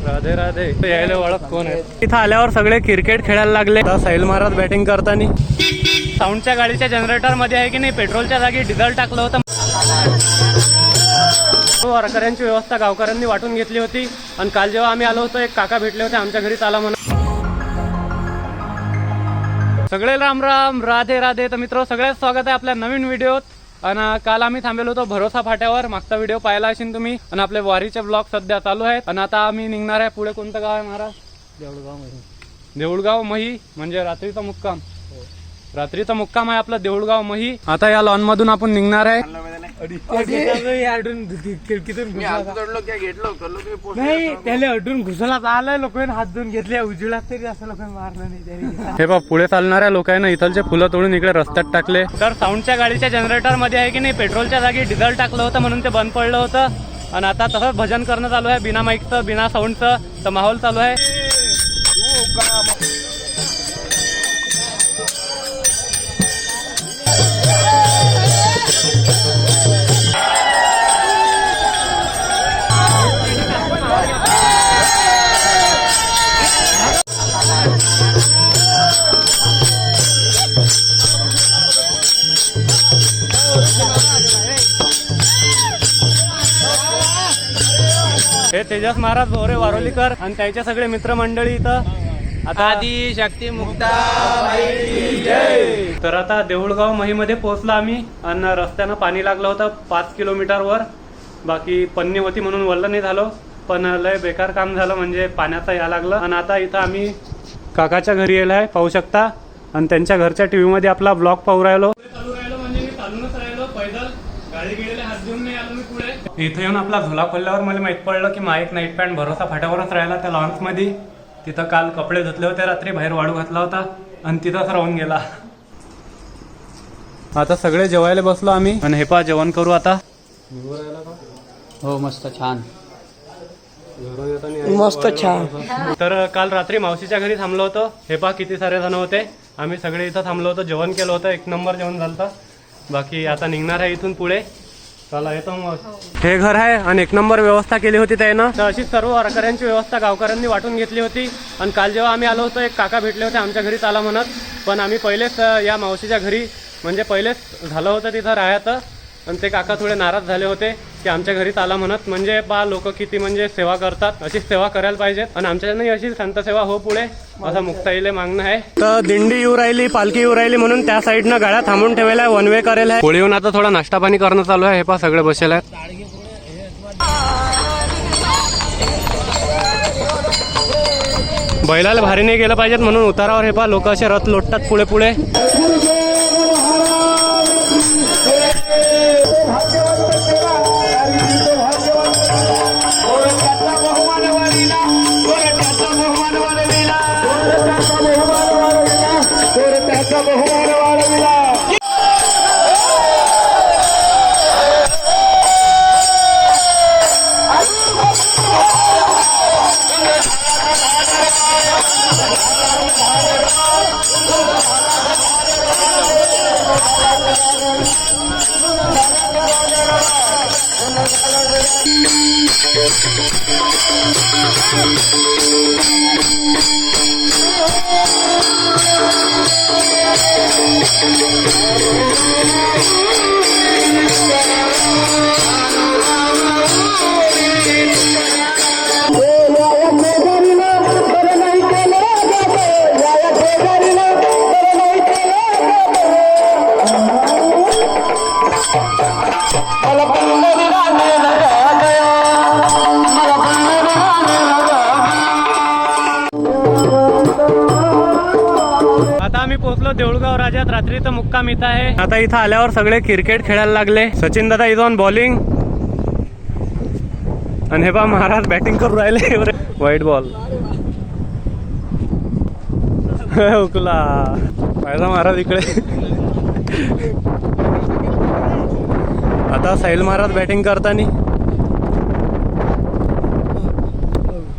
राधे राधे. यायला ओळख कोण आहे. इथं आल्यावर सगळे क्रिकेट खेळायला लागले. साहिल महाराज बॅटिंग करताना साऊंडच्या गाडीच्या जनरेटर मध्ये आहे की नाही पेट्रोलच्या जागी डिझेल टाकलं होतं. वारकऱ्यांची व्यवस्था गावकऱ्यांनी वाटून घेतली होती. आणि काल जेव्हा आम्ही आलो होतो एक काका भेटले होते आमच्या घरी आला म्हणून. सगळे राम राम राधे राधे. तर मित्र सगळ्यात स्वागत आहे आपल्या नवीन व्हिडिओत. आणि काल आम्ही थांबलेलो होतो भरोसा फाट्यावर. मागचा व्हिडिओ पाहिला असेल तुम्ही. आणि आपले वारीचे ब्लॉग सध्या चालू आहेत. आणि आता आम्ही निघणार आहे. पुढे कोणतं गाव आहे महाराज? देऊळगाव मही म्हणजे रात्रीचा मुक्काम. रात्रीचा मुक्काम आहे आपला देऊळगाव मही. आता या लॉन मधून आपण निघणार आहे. अडून घुसला आलाय लोकांनी हात धुवून घेतले उजळात तरी असं लोकांनी मारलं नाही. हे बघ पुढे चालणाऱ्या लोकांना इथलचे फुलं तोडून इकडे रस्त्यात टाकले. तर साऊंडच्या गाडीच्या जनरेटर मध्ये आहे की नाही पेट्रोलच्या जागी डिझेल टाकलं होतं म्हणून ते बंद पडलं होतं. आणि आता तसंच भजन करणं चालू आहे बिना माईकचं बिना साऊंडचं. तर माहोल चालू आहे. हे तेजस महाराज भोरे वारोलीकर आणि त्याचे सगळे मित्रमंडळी इथं. आता आदि शक्ती मुक्ता. तर आता देऊळगाव महीमध्ये पोहोचलो आम्ही. आणि रस्त्यानं पाणी लागलं होतं 5 किलोमीटरवर. बाकी पन्नी होती म्हणून वल्ल नाही झालो. पण लय बेकार काम झालं म्हणजे पाण्याचं या लागलं. आणि आता इथं आम्ही काकाच्या घरी येलो आहे पाहू शकता. आणि त्यांच्या घरच्या टीव्ही मध्ये आपला ब्लॉग पाहू राहिलो. म्हणजे मी चालूनच राहिलो पैदल. गाडी गेलेले हात घेऊन नाही आलो मी पुढे. इथे येऊन आपला झोला खोलल्यावर मला माहित पडलं की माझा एक नाईट पॅन्ट भरोसा फाट्यावरच राहिला त्या लॉन्स मध्ये. तिथं काल कपडे धुतले होते रात्री बाहेर वाळू घातला होता आणि तिथंच राहून गेला. आता सगळे जेवायला बसलो आम्ही. आणि हे पहा जेवण करू आता. हो मस्त छान मस्त छान. तर काल रात्री मावशीच्या घरी थांबलो होतो. हे पहा किती सारे जण होते. आम्ही सगळे इथं थांबलो होतो जेवण केलं होतं. 1 नंबर जेवण झालं. बाकी आता निघणार आहे इथून पुढे. चला येतो मग. हे घर आहे आणि 1 नंबर व्यवस्था केली होती त्यानं. तर अशी सर्व वारकऱ्यांची व्यवस्था गावकऱ्यांनी वाटून घेतली होती. आणि काल जेव्हा आम्ही आलो होतो एक काका भेटले होते आमच्या घरी आला म्हणत. पण आम्ही पहिलेच या मावशीच्या घरी म्हणजे पहिलेच झालं होतं तिथं राहायचं. आणि ते काका थोडे नाराज झाले होते की आमच्या घरी आला म्हणत. म्हणजे बा लोक किती म्हणजे सेवा करतात. अशीच सेवा करायला पाहिजेत. आणि आमच्याकडनं अशी संत सेवा हो पुढे असं मुक्ताईले मागणं आहे. तर दिंडी येऊ राहिली पालखी येऊ राहिली म्हणून त्या साईडनं गाड्या थांबून ठेवायला आहे. 1 वे करेल आहे. पुढे येऊन आता थोडा नाश्ता पाणी करणं चालू आहे. हे पहा सगळे बसेल आहेत. बैलाला भारी नाही गेलं पाहिजेत म्हणून उतारावर हे पहा लोक असे रथ लोटतात पुढे पुढे. आता आम्ही पोहोचलो देऊळगाव राजात. रात्रीचं मुक्काम इथं आहे. आता इथं आल्यावर सगळे क्रिकेट खेळायला लागले. सचिन दादा इज ऑन बॉलिंग. आणि हे पहा महाराज बॅटिंग करून राहिले. व्हाईट बॉल हुकला पाहिला महाराज इकडे. आता साहिल महाराज बॅटिंग करताना.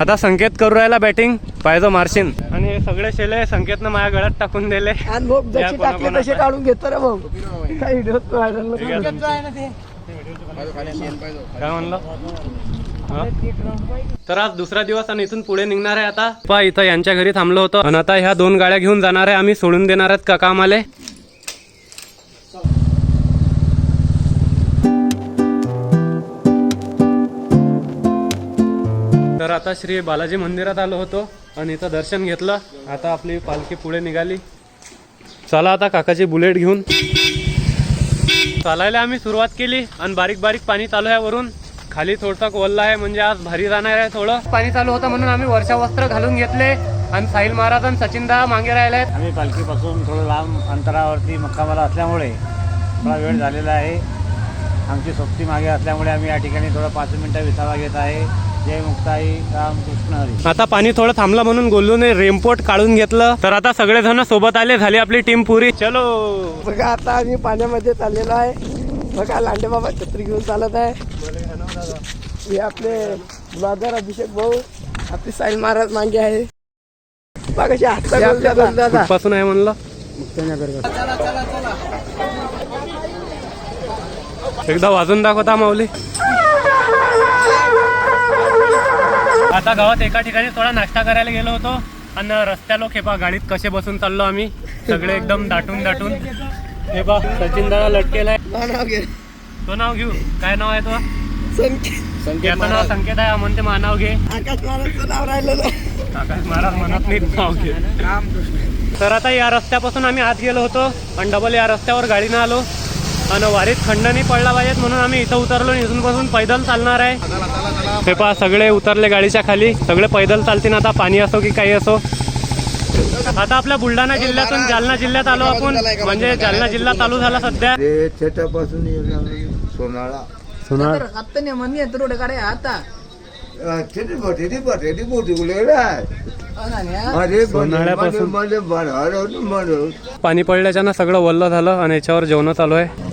आता संकेत करू राहिला बॅटिंग. पाहिजे मार्शिन. आणि हे सगळे शेले संकेतनं माझ्या गळ्यात टाकून दिले. तसे काढून घेतो रे भाऊ. काय म्हणलं हा? तर आज दुसरा दिवस आणि इथून पुढे निघणार आहे आता. पहा इथं यांच्या घरी थांबलो होतो आणि आता ह्या 2 गाड्या घेऊन जाणार आहे आम्ही. सोडून देणार आहेत काका आम्हाला. तर आता श्री बालाजी मंदिरात आलो होतो आणि इथं दर्शन घेतलं. आता आपली पालखी पुढे निघाली. चला आता काकाची बुलेट घेऊन चालायला आम्ही सुरुवात केली आणि बारीक बारीक पाणी चालू आहे वरून. खाली थोडसा वल्ला आहे म्हणजे आज भारी जाणार आहे. थोडं पाणी चालू होतं म्हणून आम्ही वर्षा वस्त्र घालून घेतले आणि साहिल महाराज आणि सचिनदा मागे राहिले आहेत. आम्ही पालखीपासून थोडं लांब अंतरावरती मुक्कामाला असल्यामुळे थोडा वेळ झालेला आहे. आमची सोबती मागे असल्यामुळे आम्ही या ठिकाणी थोडं 5 मिनिटं विसावा घेत आहे. जय मुक्ताई रामकृष्ण हरी. आता पाणी थोडं थांबलं म्हणून गोलूने रेनकोट काढून घेतलं. तर आता सगळेजण सोबत आले. झाली आपली टीम पुरी. चलो. बघा आता आम्ही पाण्यामध्ये चाललेलो आहे. बघा लांडे बाबा छत्री घेऊन चालत आहे. हे आपले ब्लॉगर अभिषेक भाऊ, आपले साहिल महाराज मागे आहे. बघा कशी हात पासून आहे म्हणलं. एकदा वाजून दाखवता माऊली. आता गावात एका ठिकाणी थोडा नाश्ता करायला गेलो होतो आणि रस्त्याला हे बा गाडीत कसे बसून चाललो आम्ही सगळे एकदम दाटून दाटून. हे बा सचिन दादा लटकेला आहे. तो नाव घेऊ. काय नाव आहे तो? याचं नाव संकेत आहे. म्हणते मानाव घे. आकाश महाराजचं नाव राहिलं नाही. आकाश महाराज म्हणत नाही नाव घे. तर आता या रस्त्यापासून आम्ही आत गेलो होतो आणि डबल या रस्त्यावर गाडीनं आलो आणि वारीत खंड नाही पडला पाहिजेत म्हणून आम्ही इथं उतरलो. इथून पासून पैदल चालणार आहे. हे पहा सगळे उतरले गाडीच्या खाली. सगळे पैदल चालतील आता, पाणी असो की काही असो. आता आपल्या बुलढाणा जिल्ह्यातून जालना जिल्ह्यात आलो आपण. म्हणजे जालना जिल्हा चालू झाला सध्या. सोनाळा सोनाळ पाणी पडल्याच्यानं सगळं वल्ल झालं आणि याच्यावर जेवण चालू आहे.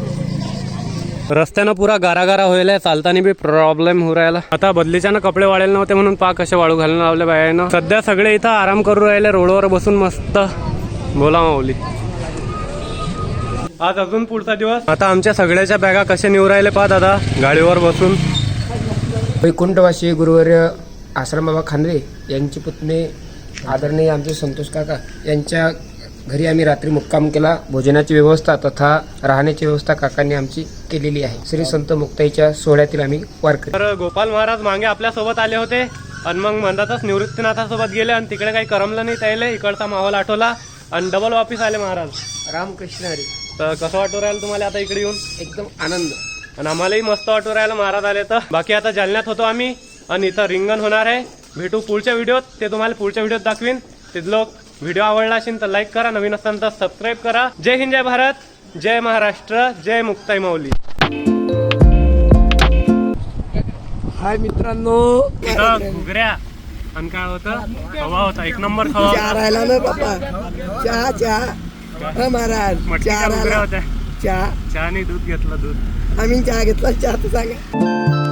रस्त्यानं पुरा गारा व्हायला. चालताना बी प्रॉब्लेम होऊ राहिला. आता बदलीच्यानं कपडे वाळेल नव्हते म्हणून पा कसे वाळू घालून लावले बायानं. सध्या सगळे इथं आराम करू राहिले रोडवर बसून मस्त. बोला माऊली. आज अजून पुढचा दिवस. आता आमच्या सगळ्याच्या बॅगा कसे निवू राहिले पहा दादा गाडीवर बसून. वैकुंठवासी गुरुवर्य आश्रमबाबा खांदरे यांची पुतणे आदरणीय आमचे संतोष काका यांच्या घरी आम्ही रात्री मुक्काम केला. भोजनाची व्यवस्था तथा राहण्याची व्यवस्था काकांनी आमची केलेली आहे. श्री संत मुक्ताईच्या सोहळ्यातील आम्ही वारकरी. तर गोपाल महाराज मागे आपल्या सोबत आले होते आणि मग मंदातच निवृत्तीनाथासोबत गेले आणि तिकडे काही करमलं नाही त्याला. इकडचा माहोल आठवला आणि डबल वापिस आले महाराज. रामकृष्ण हरी. तर कसं वाटू राहिलं तुम्हाला आता इकडे येऊन? एकदम आनंद. आणि आम्हालाही मस्त वाटू राहिलं महाराज आले तर. बाकी आता जालन्यात होतो आम्ही आणि इथं रिंगण होणार आहे. भेटू पुढच्या व्हिडिओत. ते तुम्हाला पुढच्या व्हिडिओत दाखवीन. तिथलं व्हिडिओ आवडला असेल तर लाईक करा. नवीन असाल तर सबस्क्राईब करा. जय हिंद, जय भारत, जय महाराष्ट्र, जय मुक्ताई माऊली. हाय मित्रांनो. घुगऱ्या आणि काय होतं खवा होता. एक नंबर खवा चहा राहिला ना बाप्पा. चहा हा महाराज. मटकीच्या घुगऱ्या होत्या. चहा चहाने दूध घेतलं. दूध आम्ही चहा घेतला. चहा तर सांगा.